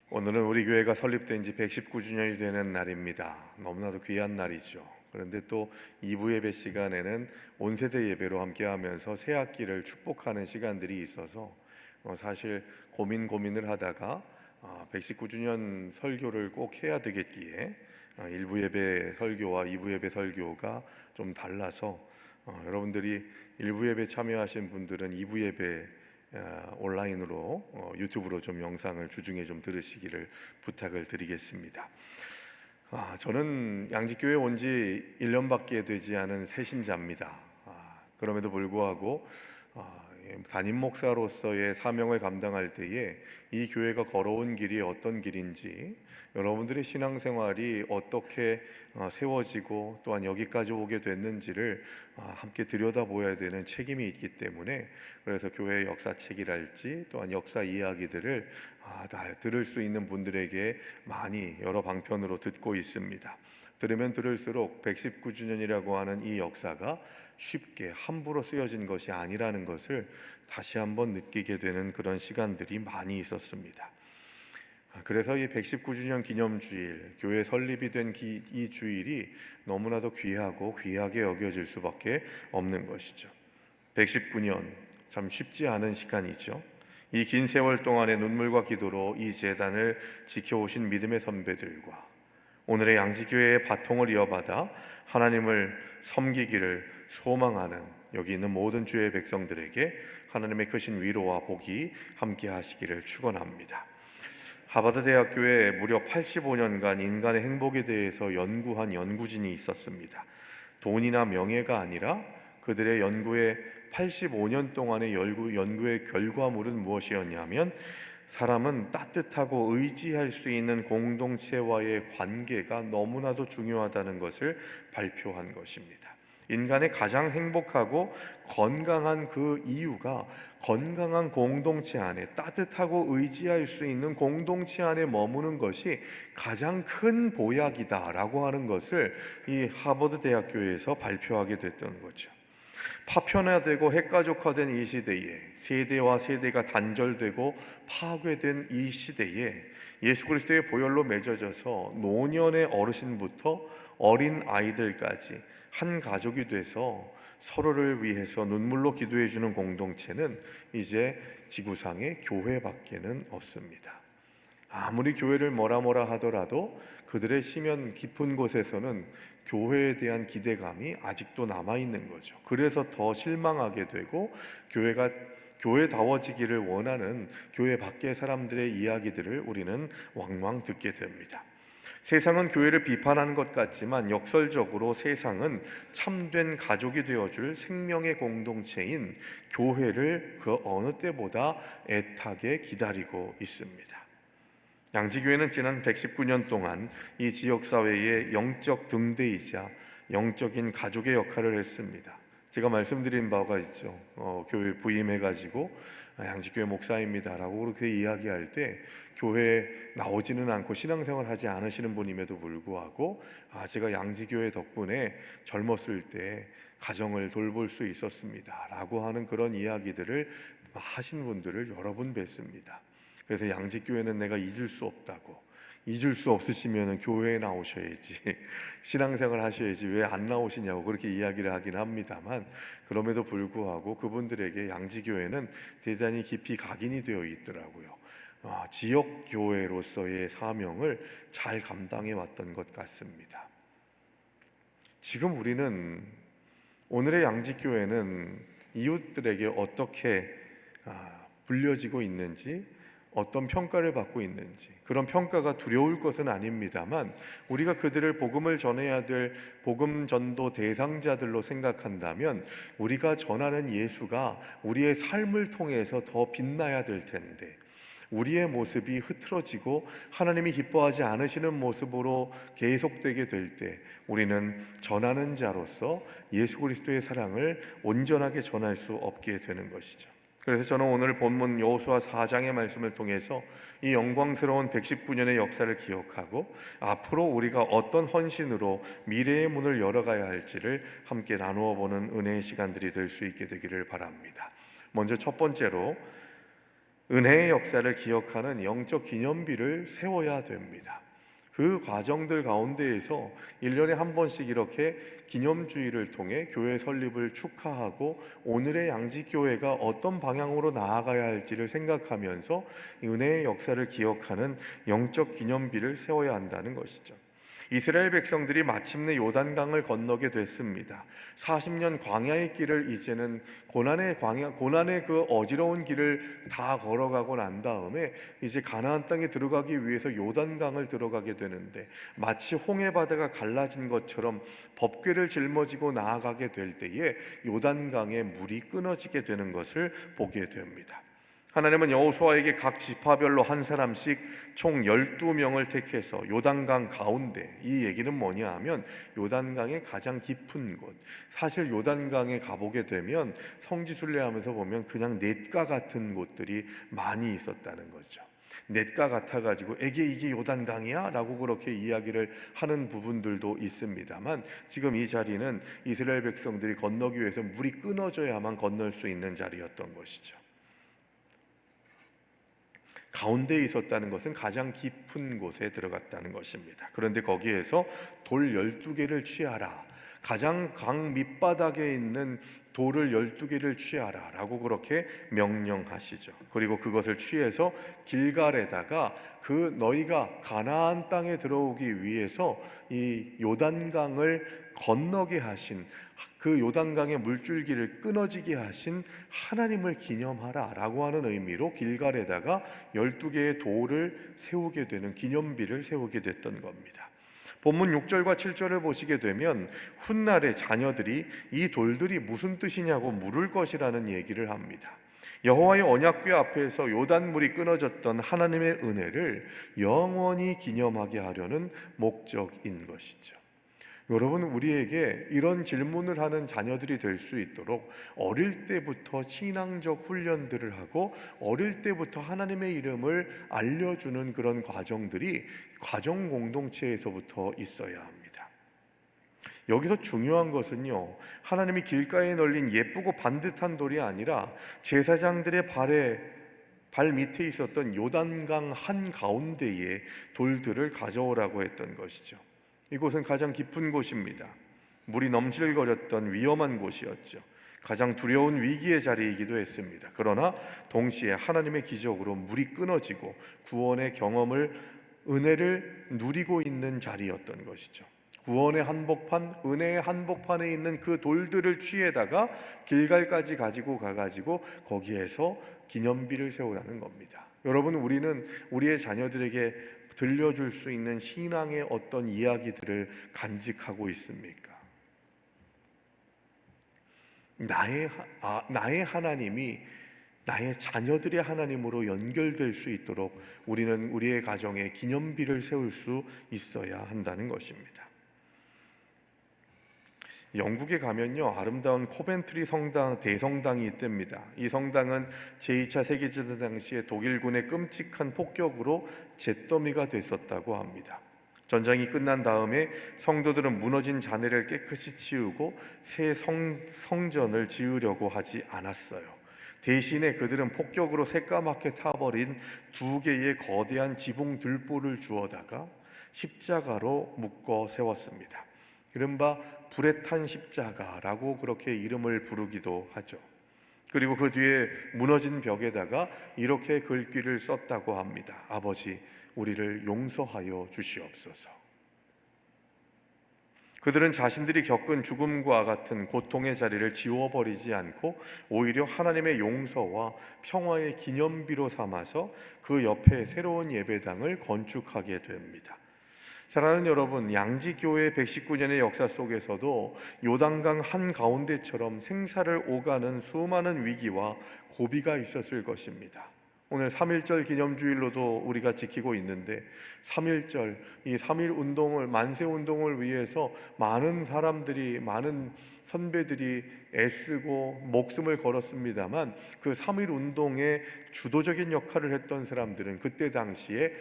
오늘은 우리 교회가 설립된 지 119주년이 되는 날입니다. 너무나도 귀한 날이죠. 그런데 또 2부 예배 시간에는 온세대 예배로 함께하면서 새 학기를 축복하는 시간들이 있어서 사실 고민을 하다가 119주년 설교를 꼭 해야 되겠기에 1부 예배 설교와 2부 예배 설교가 좀 달라서 여러분들이 1부 예배 참여하신 분들은 2부 예배 온라인으로 유튜브로 좀 영상을 주중에 좀 들으시기를 부탁을 드리겠습니다. 저는 양지교회 온 지 1년밖에 되지 않은 새신자입니다. 그럼에도 불구하고 담임 목사로서의 사명을 감당할 때에 이 교회가 걸어온 길이 어떤 길인지, 여러분들의 신앙생활이 어떻게 세워지고 또한 여기까지 오게 됐는지를 함께 들여다보아야 되는 책임이 있기 때문에, 그래서 교회 역사책이랄지 또한 역사 이야기들을 다 들을 수 있는 분들에게 많이 여러 방편으로 듣고 있습니다. 들으면 들을수록 119주년이라고 하는 이 역사가 쉽게 함부로 쓰여진 것이 아니라는 것을 다시 한번 느끼게 되는 그런 시간들이 많이 있었습니다. 그래서 이 119주년 기념주일, 교회 설립이 된 이 주일이 너무나도 귀하고 귀하게 여겨질 수밖에 없는 것이죠. 119년, 참 쉽지 않은 시간이죠. 이 긴 세월 동안의 눈물과 기도로 이 재단을 지켜오신 믿음의 선배들과 오늘의 양지교회의 바통을 이어받아 하나님을 섬기기를 소망하는 여기 있는 모든 주의 백성들에게 하나님의 크신 위로와 복이 함께 하시기를 축원합니다. 하버드 대학교에 무려 85년간 인간의 행복에 대해서 연구한 연구진이 있었습니다. 돈이나 명예가 아니라 그들의 연구의 85년 동안의 연구의 결과물은 무엇이었냐면, 사람은 따뜻하고 의지할 수 있는 공동체와의 관계가 너무나도 중요하다는 것을 발표한 것입니다. 인간의 가장 행복하고 건강한 그 이유가 건강한 공동체 안에, 따뜻하고 의지할 수 있는 공동체 안에 머무는 것이 가장 큰 보약이다라고 하는 것을 이 하버드 대학교에서 발표하게 됐던 거죠. 파편화되고 핵가족화된 이 시대에, 세대와 세대가 단절되고 파괴된 이 시대에 예수 그리스도의 보혈로 맺어져서 노년의 어르신부터 어린 아이들까지 한 가족이 돼서 서로를 위해서 눈물로 기도해 주는 공동체는 이제 지구상의 교회밖에는 없습니다. 아무리 교회를 뭐라 교회를 그들의 심연 깊은 곳에서는 교회에 대한 기대감이 아직도 남아있는 거죠. 그래서 더 실망하게 되고 교회가 교회다워지기를 원하는 교회 밖의 사람들의 이야기들을 우리는 왕왕 듣게 됩니다. 세상은 교회를 비판하는 것 같지만 역설적으로 세상은 참된 가족이 되어줄 생명의 공동체인 교회를 그 어느 때보다 애타게 기다리고 있습니다. 양지교회는 지난 119년 동안 이 지역사회의 영적 등대이자 영적인 가족의 역할을 했습니다. 제가 말씀드린 바가 있죠. 교회 부임해가지고 양지교회 목사입니다라고 그렇게 이야기할 때 교회에 나오지는 않고 신앙생활 하지 않으시는 분임에도 불구하고 제가 양지교회 덕분에 젊었을 때 가정을 돌볼 수 있었습니다 라고 하는 그런 이야기들을 하신 분들을 여러 분 뵀습니다. 그래서 양지교회는 내가 잊을 수 없다고, 잊을 수 없으시면 교회에 나오셔야지, 신앙생활 하셔야지 왜 안 나오시냐고 그렇게 이야기를 하긴 합니다만, 그럼에도 불구하고 그분들에게 양지교회는 대단히 깊이 각인이 되어 있더라고요. 지역교회로서의 사명을 잘 감당해 왔던 것 같습니다. 지금 우리는 오늘의 양지교회는 이웃들에게 어떻게 불려지고 있는지, 어떤 평가를 받고 있는지, 그런 평가가 두려울 것은 아닙니다만 우리가 그들을 복음을 전해야 될 복음 전도 대상자들로 생각한다면 우리가 전하는 예수가 우리의 삶을 통해서 더 빛나야 될 텐데, 우리의 모습이 흐트러지고 하나님이 기뻐하지 않으시는 모습으로 계속되게 될 때 우리는 전하는 자로서 예수 그리스도의 사랑을 온전하게 전할 수 없게 되는 것이죠. 그래서 저는 오늘 본문 여호수아 4장의 말씀을 통해서 이 영광스러운 119년의 역사를 기억하고 앞으로 우리가 어떤 헌신으로 미래의 문을 열어가야 할지를 함께 나누어 보는 은혜의 시간들이 될 수 있게 되기를 바랍니다. 먼저 첫 번째로 은혜의 역사를 기억하는 영적 기념비를 세워야 됩니다. 그 과정들 가운데에서 1년에 한 번씩 이렇게 기념주의를 통해 교회 설립을 축하하고 오늘의 양지교회가 어떤 방향으로 나아가야 할지를 생각하면서 은혜의 역사를 기억하는 영적 기념비를 세워야 한다는 것이죠. 이스라엘 백성들이 마침내 요단강을 건너게 됐습니다. 40년 광야의 길을 이제는 고난의 그 어지러운 길을 다 걸어가고 난 다음에 이제 가나안 땅에 들어가기 위해서 요단강을 들어가게 되는데, 마치 홍해 바다가 갈라진 것처럼 법궤를 짊어지고 나아가게 될 때에 요단강의 물이 끊어지게 되는 것을 보게 됩니다. 하나님은 여호수아에게 각 지파별로 한 사람씩 총 12명을 택해서 요단강 가운데, 이 얘기는 뭐냐 하면 요단강의 가장 깊은 곳, 사실 요단강에 가보게 되면 성지순례하면서 보면 그냥 냇가 같은 곳들이 많이 있었다는 거죠. 냇가 같아가지고 이게 요단강이야? 라고 그렇게 이야기를 하는 부분들도 있습니다만, 지금 이 자리는 이스라엘 백성들이 건너기 위해서 물이 끊어져야만 건널 수 있는 자리였던 것이죠. 가운데에 있었다는 것은 가장 깊은 곳에 들어갔다는 것입니다. 그런데 거기에서 돌 12개를 취하라, 가장 강 밑바닥에 있는 돌을 12개를 취하라 라고 그렇게 명령하시죠. 그리고 그것을 취해서 길갈에다가 너희가 가나안 땅에 들어오기 위해서 이 요단강을 건너게 하신, 그 요단강의 물줄기를 끊어지게 하신 하나님을 기념하라 라고 하는 의미로 길갈에다가 12개의 돌을 세우게 되는, 기념비를 세우게 됐던 겁니다. 본문 6절과 7절을 보시게 되면 훗날에 자녀들이 이 돌들이 무슨 뜻이냐고 물을 것이라는 얘기를 합니다. 여호와의 언약궤 앞에서 요단물이 끊어졌던 하나님의 은혜를 영원히 기념하게 하려는 목적인 것이죠. 여러분, 우리에게 이런 질문을 하는 자녀들이 될 수 있도록 어릴 때부터 신앙적 훈련들을 하고 어릴 때부터 하나님의 이름을 알려주는 그런 과정들이 가정 공동체에서부터 있어야 합니다. 여기서 중요한 것은요, 하나님이 길가에 널린 예쁘고 반듯한 돌이 아니라 제사장들의 발 밑에 있었던 요단강 한가운데에 돌들을 가져오라고 했던 것이죠. 이곳은 가장 깊은 곳입니다. 물이 넘실거렸던 위험한 곳이었죠. 가장 두려운 위기의 자리이기도 했습니다. 그러나 동시에 하나님의 기적으로 물이 끊어지고 구원의 경험을, 은혜를 누리고 있는 자리였던 것이죠. 구원의 한복판, 은혜의 한복판에 있는 그 돌들을 취해다가 길갈까지 가지고 가가지고 거기에서 기념비를 세우라는 겁니다. 여러분, 우리는 우리의 자녀들에게 들려줄 수 있는 신앙의 어떤 이야기들을 간직하고 있습니까? 나의 하나님이 나의 자녀들의 하나님으로 연결될 수 있도록 우리는 우리의 가정에 기념비를 세울 수 있어야 한다는 것입니다. 영국에 가면요, 아름다운 코벤트리 성당, 대성당이 있답니다. 이 성당은 제2차 세계대전 당시에 독일군의 끔찍한 폭격으로 잿더미가 됐었다고 합니다. 전쟁이 끝난 다음에 성도들은 무너진 잔해를 깨끗이 치우고 새 성전을 지으려고 하지 않았어요. 대신에 그들은 폭격으로 새까맣게 타버린 2개의 거대한 지붕 들보를 주워다가 십자가로 묶어 세웠습니다. 이른바 불에 탄 십자가라고 그렇게 이름을 부르기도 하죠. 그리고 그 뒤에 무너진 벽에다가 이렇게 글귀를 썼다고 합니다. 아버지, 우리를 용서하여 주시옵소서. 그들은 자신들이 겪은 죽음과 같은 고통의 자리를 지워버리지 않고 오히려 하나님의 용서와 평화의 기념비로 삼아서 그 옆에 새로운 예배당을 건축하게 됩니다. 사랑하는 여러분, 양지교회 119년의 역사 속에서도 요단강 한가운데처럼 생사를 오가는 수많은 위기와 고비가 있었을 것입니다. 오늘 3.1절 기념주일로도 우리가 지키고 있는데 3.1절, 이 3.1 운동을, 만세 운동을 위해서 많은 사람들이, 많은 선배들이 애쓰고 목숨을 걸었습니다만 그 3.1 운동의 주도적인 역할을 했던 사람들은 그때 당시에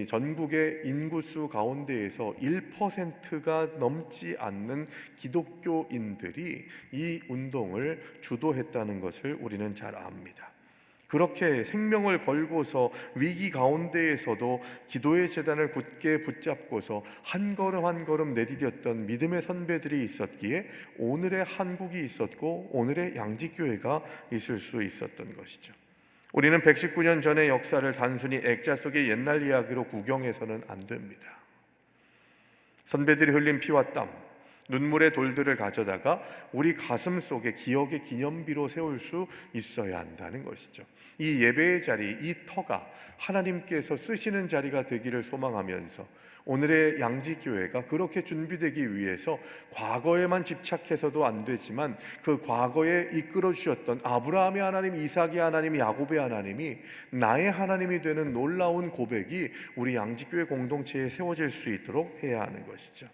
전국의 인구수 가운데에서 1%가 넘지 않는 기독교인들이 이 운동을 주도했다는 것을 우리는 잘 압니다. 그렇게 생명을 걸고서 위기 가운데에서도 기도의 제단을 굳게 붙잡고서 한 걸음 한 걸음 내디뎠던 믿음의 선배들이 있었기에 오늘의 한국이 있었고 오늘의 양지교회가 있을 수 있었던 것이죠. 우리는 119년 전의 역사를 단순히 액자 속의 옛날 이야기로 구경해서는 안 됩니다. 선배들이 흘린 피와 땀, 눈물의 돌들을 가져다가 우리 가슴 속에 기억의 기념비로 세울 수 있어야 한다는 것이죠. 이 예배의 자리, 이 터가 하나님께서 쓰시는 자리가 되기를 소망하면서 오늘의 양지교회가 그렇게 준비되기 위해서 과거에만 집착해서도 안 되지만 그 과거에 이끌어 주셨던 아브라함의 하나님, 이삭의 하나님, 야곱의 하나님이 나의 하나님이 되는 놀라운 고백이 우리 양지교회 공동체에 세워질 수 있도록 해야 하는 것이죠.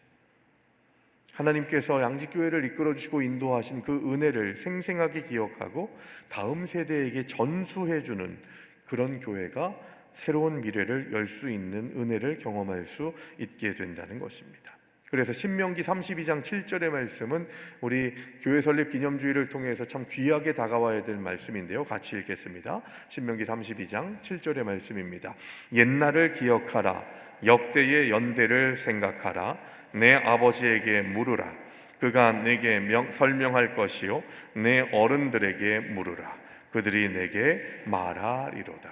하나님께서 양지교회를 이끌어 주시고 인도하신 그 은혜를 생생하게 기억하고 다음 세대에게 전수해 주는 그런 교회가 새로운 미래를 열 수 있는 은혜를 경험할 수 있게 된다는 것입니다. 그래서 신명기 32장 7절의 말씀은 우리 교회 설립 기념주의를 통해서 참 귀하게 다가와야 될 말씀인데요, 같이 읽겠습니다. 신명기 32장 7절의 말씀입니다. 옛날을 기억하라, 역대의 연대를 생각하라, 내 아버지에게 물으라, 그가 내게 설명할 것이요 내 어른들에게 물으라, 그들이 내게 말하리로다.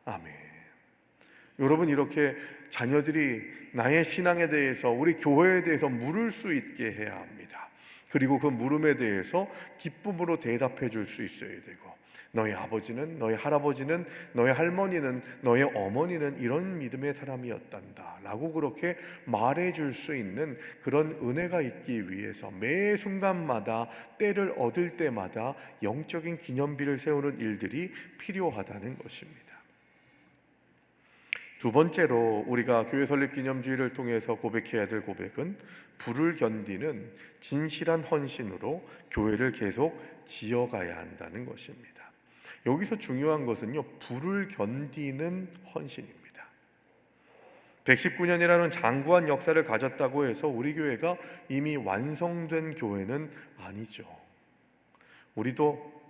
아멘. 여러분, 이렇게 자녀들이 나의 신앙에 대해서, 우리 교회에 대해서 물을 수 있게 해야 합니다. 그리고 그 물음에 대해서 기쁨으로 대답해 줄 수 있어야 되고, 너희 아버지는, 너희 할아버지는, 너희 할머니는, 너희 어머니는 이런 믿음의 사람이었단다 라고 그렇게 말해 줄 수 있는 그런 은혜가 있기 위해서 매 순간마다 때를 얻을 때마다 영적인 기념비를 세우는 일들이 필요하다는 것입니다. 두 번째로 우리가 교회 설립 기념주의를 통해서 고백해야 될 고백은 불을 견디는 진실한 헌신으로 교회를 계속 지어가야 한다는 것입니다. 여기서 중요한 것은요, 불을 견디는 헌신입니다. 119년이라는 장구한 역사를 가졌다고 해서 우리 교회가 이미 완성된 교회는 아니죠. 우리도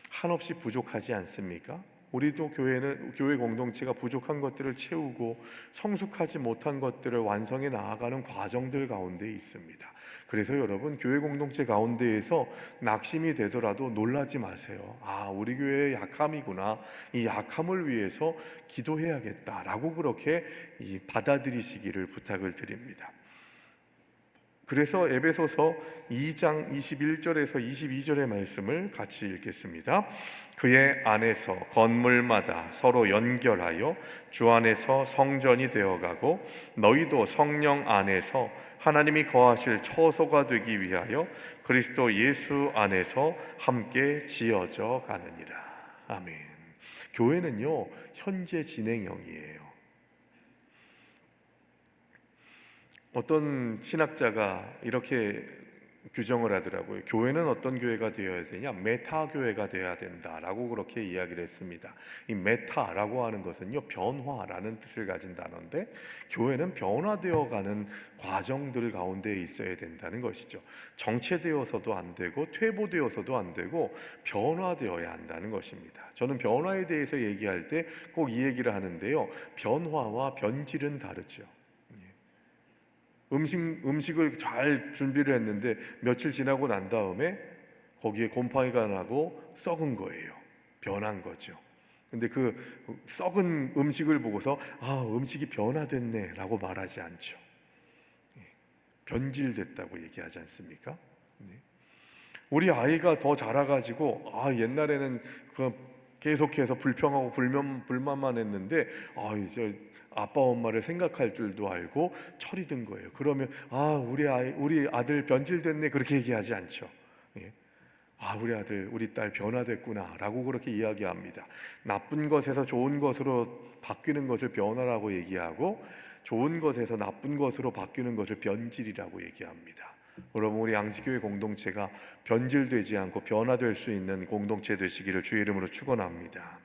한없이 부족하지 않습니까? 우리도 교회 공동체가 부족한 것들을 채우고 성숙하지 못한 것들을 완성해 나아가는 과정들 가운데 있습니다. 그래서 여러분, 교회 공동체 가운데에서 낙심이 되더라도 놀라지 마세요. 아, 우리 교회의 약함이구나, 이 약함을 위해서 기도해야겠다라고 그렇게 받아들이시기를 부탁을 드립니다. 그래서 에베소서 2장 21절에서 22절의 말씀을 같이 읽겠습니다. 그의 안에서 건물마다 서로 연결하여 주 안에서 성전이 되어가고 너희도 성령 안에서 하나님이 거하실 처소가 되기 위하여 그리스도 예수 안에서 함께 지어져 가느니라. 아멘. 교회는요, 현재 진행형이에요. 어떤 신학자가 이렇게 규정을 하더라고요. 교회는 어떤 교회가 되어야 되냐? 메타 교회가 되어야 된다라고 그렇게 이야기를 했습니다. 이 메타라고 하는 것은요, 변화라는 뜻을 가진 단어인데, 교회는 변화되어가는 과정들 가운데 있어야 된다는 것이죠. 정체되어서도 안 되고 퇴보되어서도 안 되고 변화되어야 한다는 것입니다. 저는 변화에 대해서 얘기할 때 꼭 이 얘기를 하는데요, 변화와 변질은 다르죠. 음식을 잘 준비를 했는데 며칠 지나고 난 다음에 거기에 곰팡이가 나고 썩은 거예요. 변한 거죠. 근데 그 썩은 음식을 보고서 아, 음식이 변화됐네 라고 말하지 않죠. 변질됐다고 얘기하지 않습니까? 우리 아이가 더 자라가지고 아, 옛날에는 계속해서 불평하고 불만만 했는데 이제 아빠 엄마를 생각할 줄도 알고 철이 든 거예요. 그러면 아, 우리 아들 변질됐네 그렇게 얘기하지 않죠. 아, 우리 아들 우리 딸 변화됐구나 라고 그렇게 이야기합니다. 나쁜 것에서 좋은 것으로 바뀌는 것을 변화라고 얘기하고 좋은 것에서 나쁜 것으로 바뀌는 것을 변질이라고 얘기합니다. 여러분, 우리 양지교회 공동체가 변질되지 않고 변화될 수 있는 공동체 되시기를 주의 이름으로 축원합니다.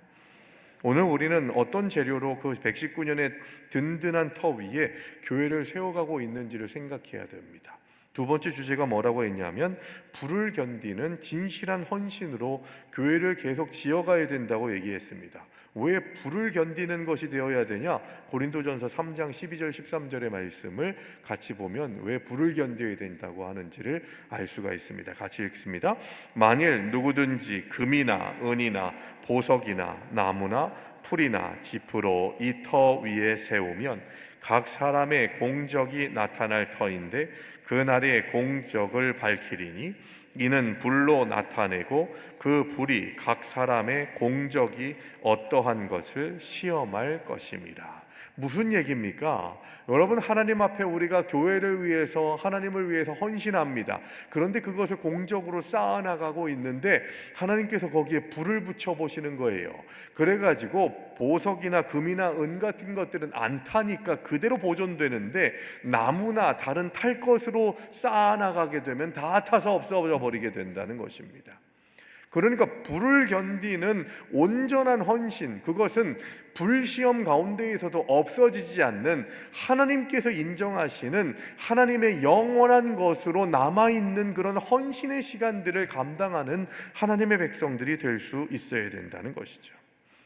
오늘 우리는 어떤 재료로 그 119년의 든든한 터 위에 교회를 세워가고 있는지를 생각해야 됩니다. 두 번째 주제가 뭐라고 했냐면 불을 견디는 진실한 헌신으로 교회를 계속 지어가야 된다고 얘기했습니다. 왜 불을 견디는 것이 되어야 되냐? 고린도전서 3장 12절 13절의 말씀을 같이 보면 왜 불을 견뎌야 된다고 하는지를 알 수가 있습니다. 같이 읽습니다. 만일 누구든지 금이나 은이나 보석이나 나무나 풀이나 짚으로 이 터 위에 세우면 각 사람의 공적이 나타날 터인데 그날의 공적을 밝히리니 이는 불로 나타내고 그 불이 각 사람의 공적이 어떠한 것을 시험할 것임이라. 무슨 얘기입니까? 여러분, 하나님 앞에 우리가 교회를 위해서, 하나님을 위해서 헌신합니다. 그런데 그것을 공적으로 쌓아나가고 있는데 하나님께서 거기에 불을 붙여보시는 거예요. 그래가지고 보석이나 금이나 은 같은 것들은 안 타니까 그대로 보존되는데 나무나 다른 탈 것으로 쌓아나가게 되면 다 타서 없어져 버리게 된다는 것입니다. 그러니까 불을 견디는 온전한 헌신, 그것은 불시험 가운데에서도 없어지지 않는 하나님께서 인정하시는 하나님의 영원한 것으로 남아있는 그런 헌신의 시간들을 감당하는 하나님의 백성들이 될 수 있어야 된다는 것이죠.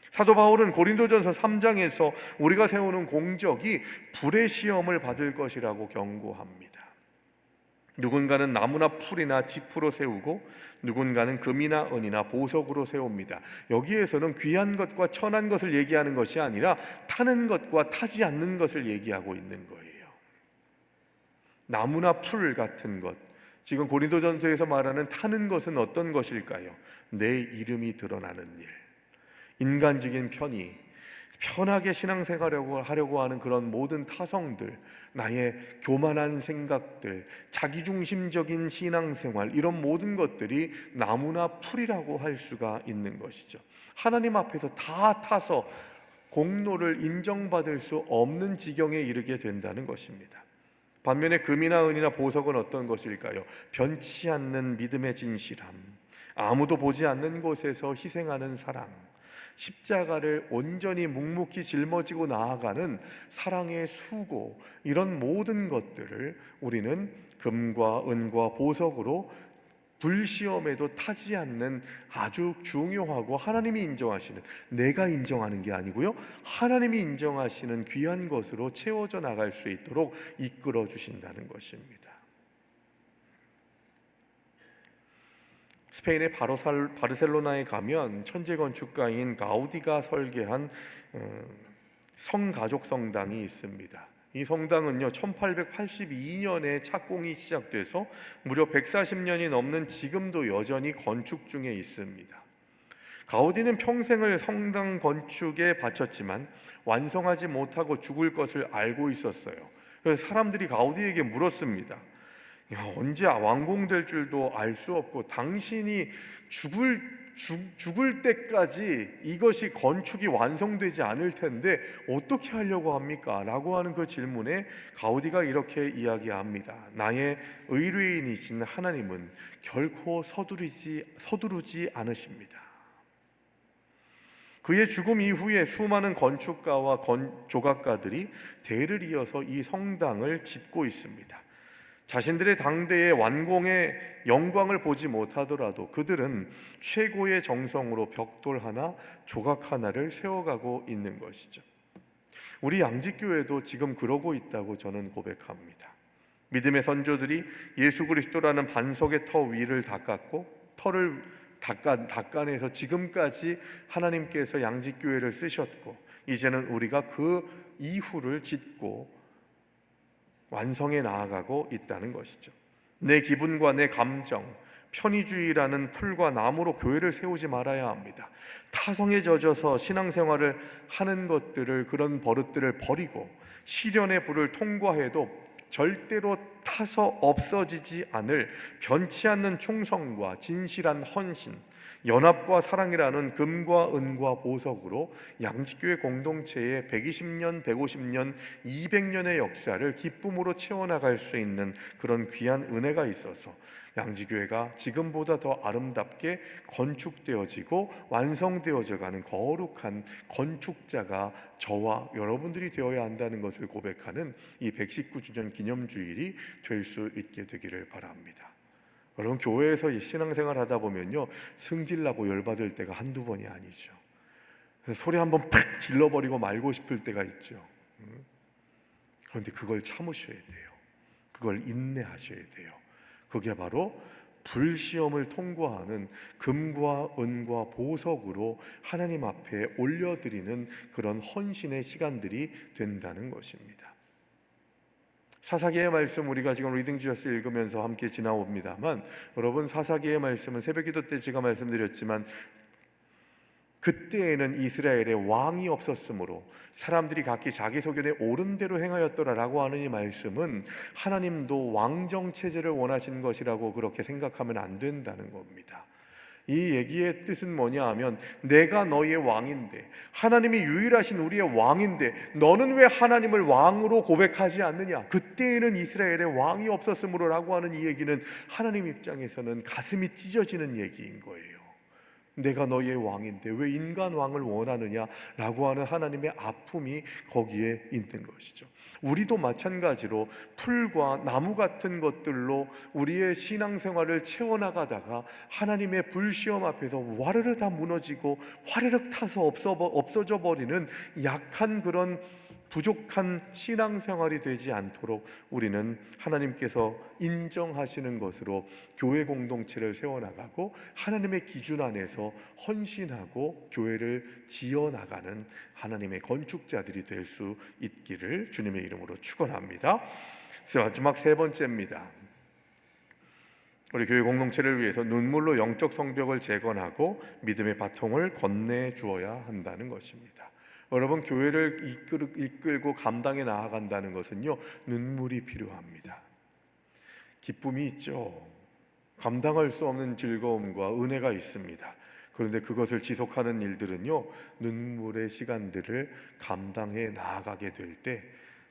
사도 바울은 고린도전서 3장에서 우리가 세우는 공적이 불의 시험을 받을 것이라고 경고합니다. 누군가는 나무나 풀이나 짚으로 세우고 누군가는 금이나 은이나 보석으로 세웁니다. 여기에서는 귀한 것과 천한 것을 얘기하는 것이 아니라 타는 것과 타지 않는 것을 얘기하고 있는 거예요. 나무나 풀 같은 것, 지금 고린도전서에서 말하는 타는 것은 어떤 것일까요? 내 이름이 드러나는 일, 인간적인 편의, 편하게 신앙생활을 하려고 하는 그런 모든 타성들, 나의 교만한 생각들, 자기중심적인 신앙생활, 이런 모든 것들이 나무나 풀이라고 할 수가 있는 것이죠. 하나님 앞에서 다 타서 공로를 인정받을 수 없는 지경에 이르게 된다는 것입니다. 반면에 금이나 은이나 보석은 어떤 것일까요? 변치 않는 믿음의 진실함, 아무도 보지 않는 곳에서 희생하는 사랑, 십자가를 온전히 묵묵히 짊어지고 나아가는 사랑의 수고, 이런 모든 것들을 우리는 금과 은과 보석으로 불시험에도 타지 않는 아주 중요하고 하나님이 인정하시는, 내가 인정하는 게 아니고요, 하나님이 인정하시는 귀한 것으로 채워져 나갈 수 있도록 이끌어 주신다는 것입니다. 스페인의 바르셀로나에 가면 천재 건축가인 가우디가 설계한 성가족 성당이 있습니다. 이 성당은요 1882년에 착공이 시작돼서 무려 140년이 넘는 지금도 여전히 건축 중에 있습니다. 가우디는 평생을 성당 건축에 바쳤지만 완성하지 못하고 죽을 것을 알고 있었어요. 그래서 사람들이 가우디에게 물었습니다. 언제 완공될 줄도 알 수 없고 당신이 죽을 때까지 이것이 건축이 완성되지 않을 텐데 어떻게 하려고 합니까? 라고 하는 그 질문에 가우디가 이렇게 이야기합니다. 나의 의뢰인이신 하나님은 결코 서두르지 않으십니다. 그의 죽음 이후에 수많은 건축가와 조각가들이 대를 이어서 이 성당을 짓고 있습니다. 자신들의 당대의 완공의 영광을 보지 못하더라도 그들은 최고의 정성으로 벽돌 하나, 조각 하나를 세워가고 있는 것이죠. 우리 양지교회도 지금 그러고 있다고 저는 고백합니다. 믿음의 선조들이 예수 그리스도라는 반석의 터 위를 닦았고 터를 닦아내서 지금까지 하나님께서 양지교회를 쓰셨고, 이제는 우리가 그 이후를 짓고 완성해 나아가고 있다는 것이죠. 내 기분과 내 감정, 편의주의라는 풀과 나무로 교회를 세우지 말아야 합니다. 타성에 젖어서 신앙생활을 하는 것들을, 그런 버릇들을 버리고 시련의 불을 통과해도 절대로 타서 없어지지 않을 변치 않는 충성과 진실한 헌신, 연합과 사랑이라는 금과 은과 보석으로 양지교회 공동체의 120년, 150년, 200년의 역사를 기쁨으로 채워나갈 수 있는 그런 귀한 은혜가 있어서 양지교회가 지금보다 더 아름답게 건축되어지고 완성되어져 가는 거룩한 건축자가 저와 여러분들이 되어야 한다는 것을 고백하는 이 119주년 기념주일이 될 수 있게 되기를 바랍니다. 여러분, 교회에서 신앙생활 하다 보면요, 승질나고 열받을 때가 한두 번이 아니죠. 그래서 소리 한번 팍 질러버리고 말고 싶을 때가 있죠. 그런데 그걸 참으셔야 돼요. 그걸 인내하셔야 돼요. 그게 바로 불시험을 통과하는 금과 은과 보석으로 하나님 앞에 올려드리는 그런 헌신의 시간들이 된다는 것입니다. 사사기의 말씀 우리가 지금 리딩지어스 읽으면서 함께 지나옵니다만, 여러분, 사사기의 말씀은 새벽기도 때 제가 말씀드렸지만 그때에는 이스라엘에 왕이 없었으므로 사람들이 각기 자기 소견에 옳은 대로 행하였더라라고 하는 이 말씀은 하나님도 왕정체제를 원하시는 것이라고 그렇게 생각하면 안 된다는 겁니다. 이 얘기의 뜻은 뭐냐 하면, 내가 너희의 왕인데, 하나님이 유일하신 우리의 왕인데 너는 왜 하나님을 왕으로 고백하지 않느냐? 그때에는 이스라엘에 왕이 없었으므로 라고 하는 이 얘기는 하나님 입장에서는 가슴이 찢어지는 얘기인 거예요. 내가 너희의 왕인데 왜 인간 왕을 원하느냐 라고 하는 하나님의 아픔이 거기에 있는 것이죠. 우리도 마찬가지로 풀과 나무 같은 것들로 우리의 신앙생활을 채워나가다가 하나님의 불시험 앞에서 와르르 다 무너지고 화르륵 타서 없어져 버리는 약한 그런 부족한 신앙생활이 되지 않도록 우리는 하나님께서 인정하시는 것으로 교회 공동체를 세워나가고 하나님의 기준 안에서 헌신하고 교회를 지어나가는 하나님의 건축자들이 될 수 있기를 주님의 이름으로 축원합니다. 마지막 세 번째입니다. 우리 교회 공동체를 위해서 눈물로 영적 성벽을 재건하고 믿음의 바통을 건네주어야 한다는 것입니다. 여러분, 교회를 이끌고 감당해 나아간다는 것은요, 눈물이 필요합니다. 기쁨이 있죠. 감당할 수 없는 즐거움과 은혜가 있습니다. 그런데 그것을 지속하는 일들은요, 눈물의 시간들을 감당해 나아가게 될 때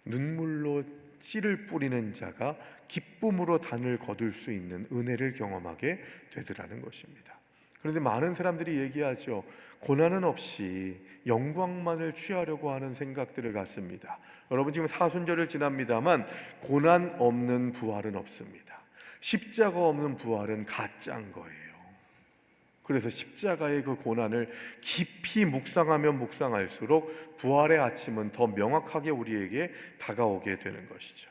눈물로 씨를 뿌리는 자가 기쁨으로 단을 거둘 수 있는 은혜를 경험하게 되더라는 것입니다. 그런데 많은 사람들이 얘기하죠. 고난은 없이 영광만을 취하려고 하는 생각들을 갖습니다. 여러분, 지금 사순절을 지납니다만 고난 없는 부활은 없습니다. 십자가 없는 부활은 가짜인 거예요. 그래서 십자가의 그 고난을 깊이 묵상하면 묵상할수록 부활의 아침은 더 명확하게 우리에게 다가오게 되는 것이죠.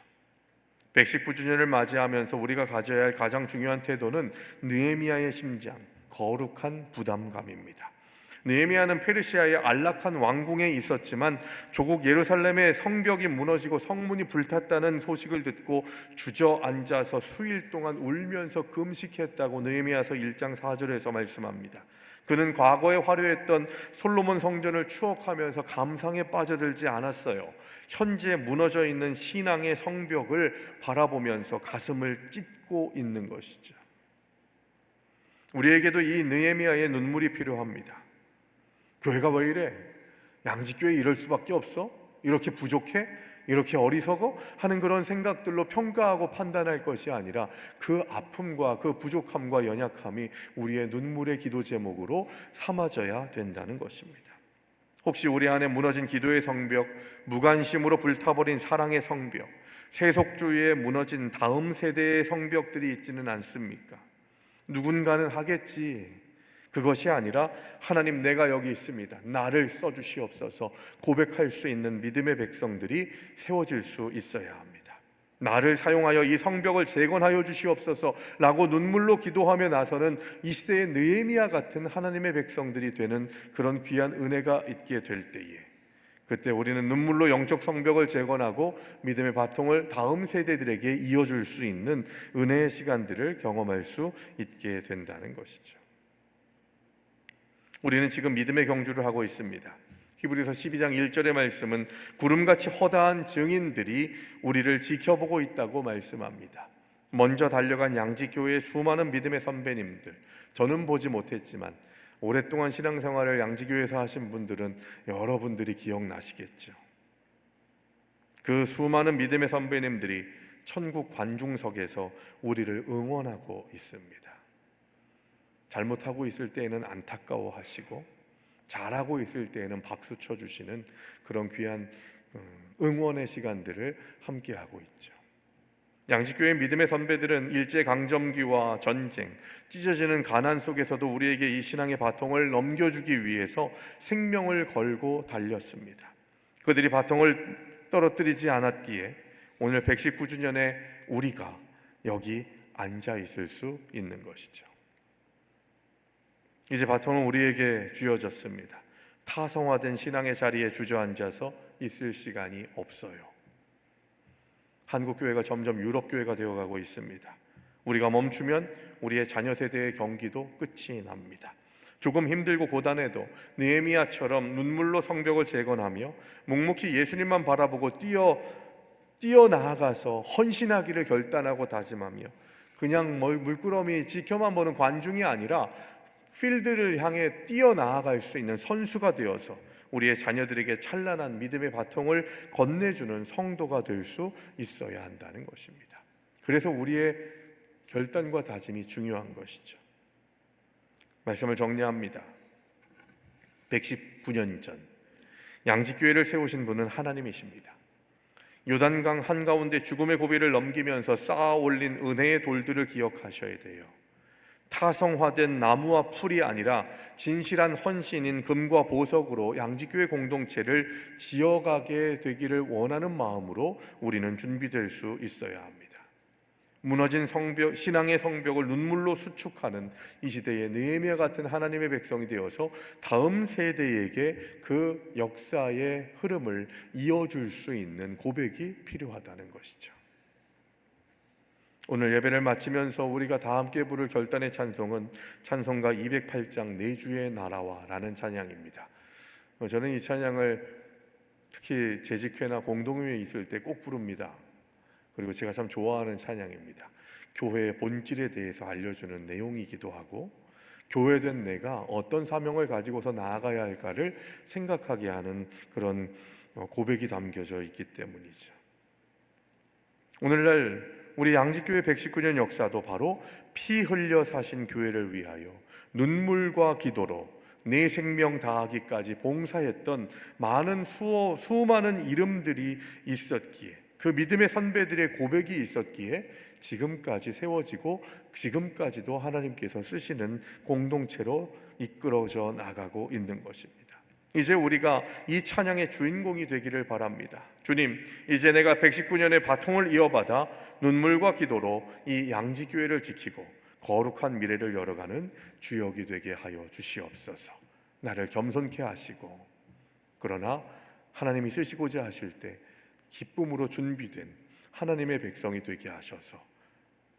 119주년을 맞이하면서 우리가 가져야 할 가장 중요한 태도는 느헤미야의 심장, 거룩한 부담감입니다. 느헤미야는 페르시아의 안락한 왕궁에 있었지만 조국 예루살렘의 성벽이 무너지고 성문이 불탔다는 소식을 듣고 주저앉아서 수일 동안 울면서 금식했다고 느헤미야서 1장 4절에서 말씀합니다. 그는 과거에 화려했던 솔로몬 성전을 추억하면서 감상에 빠져들지 않았어요. 현재 무너져 있는 신앙의 성벽을 바라보면서 가슴을 찢고 있는 것이죠. 우리에게도 이 느헤미야의 눈물이 필요합니다. 교회가 왜 이래? 양지교회 이럴 수밖에 없어? 이렇게 부족해? 이렇게 어리석어? 하는 그런 생각들로 평가하고 판단할 것이 아니라 그 아픔과 그 부족함과 연약함이 우리의 눈물의 기도 제목으로 삼아져야 된다는 것입니다. 혹시 우리 안에 무너진 기도의 성벽, 무관심으로 불타버린 사랑의 성벽, 세속주의에 무너진 다음 세대의 성벽들이 있지는 않습니까? 누군가는 하겠지. 그것이 아니라 하나님, 내가 여기 있습니다. 나를 써주시옵소서 고백할 수 있는 믿음의 백성들이 세워질 수 있어야 합니다. 나를 사용하여 이 성벽을 재건하여 주시옵소서 라고 눈물로 기도하며 나서는 이 시대의 느헤미야 같은 하나님의 백성들이 되는 그런 귀한 은혜가 있게 될 때에, 그때 우리는 눈물로 영적 성벽을 재건하고 믿음의 바통을 다음 세대들에게 이어줄 수 있는 은혜의 시간들을 경험할 수 있게 된다는 것이죠. 우리는 지금 믿음의 경주를 하고 있습니다. 히브리서 12장 1절의 말씀은 구름같이 허다한 증인들이 우리를 지켜보고 있다고 말씀합니다. 먼저 달려간 양지교회의 수많은 믿음의 선배님들, 저는 보지 못했지만 오랫동안 신앙생활을 양지교회에서 하신 분들은 여러분들이 기억나시겠죠. 그 수많은 믿음의 선배님들이 천국 관중석에서 우리를 응원하고 있습니다. 잘못하고 있을 때에는 안타까워하시고, 잘하고 있을 때에는 박수 쳐주시는 그런 귀한 응원의 시간들을 함께하고 있죠. 양지교회 믿음의 선배들은 일제강점기와 전쟁, 찢어지는 가난 속에서도 우리에게 이 신앙의 바통을 넘겨주기 위해서 생명을 걸고 달렸습니다. 그들이 바통을 떨어뜨리지 않았기에 오늘 119주년에 우리가 여기 앉아 있을 수 있는 것이죠. 이제 바통은 우리에게 쥐어졌습니다. 타성화된 신앙의 자리에 주저앉아서 있을 시간이 없어요. 한국교회가 점점 유럽교회가 되어가고 있습니다. 우리가 멈추면 우리의 자녀 세대의 경기도 끝이 납니다. 조금 힘들고 고단해도 느헤미야처럼 눈물로 성벽을 재건하며 묵묵히 예수님만 바라보고 뛰어나아가서 헌신하기를 결단하고 다짐하며, 그냥 물끄러미 지켜만 보는 관중이 아니라 필드를 향해 뛰어나아갈 수 있는 선수가 되어서 우리의 자녀들에게 찬란한 믿음의 바통을 건네주는 성도가 될 수 있어야 한다는 것입니다. 그래서 우리의 결단과 다짐이 중요한 것이죠. 말씀을 정리합니다. 119년 전 양지교회를 세우신 분은 하나님이십니다. 요단강 한가운데 죽음의 고비를 넘기면서 쌓아 올린 은혜의 돌들을 기억하셔야 돼요. 타성화된 나무와 풀이 아니라 진실한 헌신인 금과 보석으로 양지교회 공동체를 지어가게 되기를 원하는 마음으로 우리는 준비될 수 있어야 합니다. 무너진 성벽, 신앙의 성벽을 눈물로 수축하는 이 시대의 느헤미야 같은 하나님의 백성이 되어서 다음 세대에게 그 역사의 흐름을 이어줄 수 있는 고백이 필요하다는 것이죠. 오늘 예배를 마치면서 우리가 다 함께 부를 결단의 찬송은 찬송가 208장 내 주의 나라와 라는 찬양입니다. 저는 이 찬양을 특히 재직회나 공동회에 있을 때 꼭 부릅니다. 그리고 제가 참 좋아하는 찬양입니다. 교회의 본질에 대해서 알려주는 내용이기도 하고, 교회된 내가 어떤 사명을 가지고서 나아가야 할까를 생각하게 하는 그런 고백이 담겨져 있기 때문이죠. 오늘날 우리 양지교회 119년 역사도 바로 피 흘려 사신 교회를 위하여 눈물과 기도로 내 생명 다하기까지 봉사했던 수많은 이름들이 있었기에, 그 믿음의 선배들의 고백이 있었기에 지금까지 세워지고 지금까지도 하나님께서 쓰시는 공동체로 이끌어져 나가고 있는 것입니다. 이제 우리가 이 찬양의 주인공이 되기를 바랍니다. 주님, 이제 내가 119년의 바통을 이어받아 눈물과 기도로 이 양지교회를 지키고 거룩한 미래를 열어가는 주역이 되게 하여 주시옵소서. 나를 겸손케 하시고, 그러나 하나님이 쓰시고자 하실 때 기쁨으로 준비된 하나님의 백성이 되게 하셔서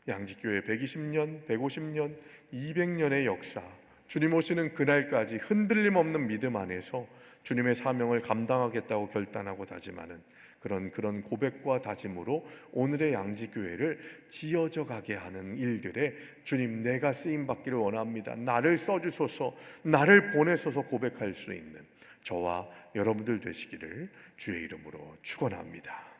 양지교회 120년, 150년, 200년의 역사, 주님 오시는 그날까지 흔들림 없는 믿음 안에서 주님의 사명을 감당하겠다고 결단하고 다짐하는 그런 고백과 다짐으로 오늘의 양지교회를 지어져 가게 하는 일들에 주님, 내가 쓰임받기를 원합니다, 나를 써주소서, 나를 보내소서 고백할 수 있는 저와 여러분들 되시기를 주의 이름으로 축원합니다.